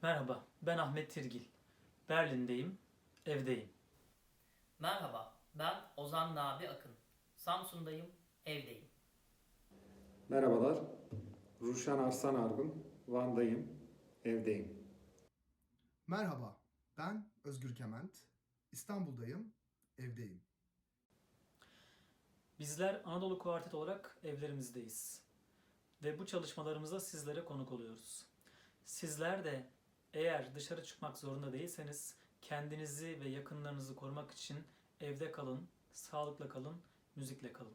Merhaba, ben Ahmet Tirgil. Berlin'deyim, evdeyim. Merhaba, ben Ozan Nabi Akın. Samsun'dayım, evdeyim. Merhabalar, Ruşen Arslan Argun, Van'dayım, evdeyim. Merhaba, ben Özgür Kement. İstanbul'dayım, evdeyim. Bizler Anadolu Kuartet olarak evlerimizdeyiz. Ve bu çalışmalarımıza sizlere konuk oluyoruz. Sizler de eğer dışarı çıkmak zorunda değilseniz kendinizi ve yakınlarınızı korumak için evde kalın, sağlıkla kalın, müzikle kalın.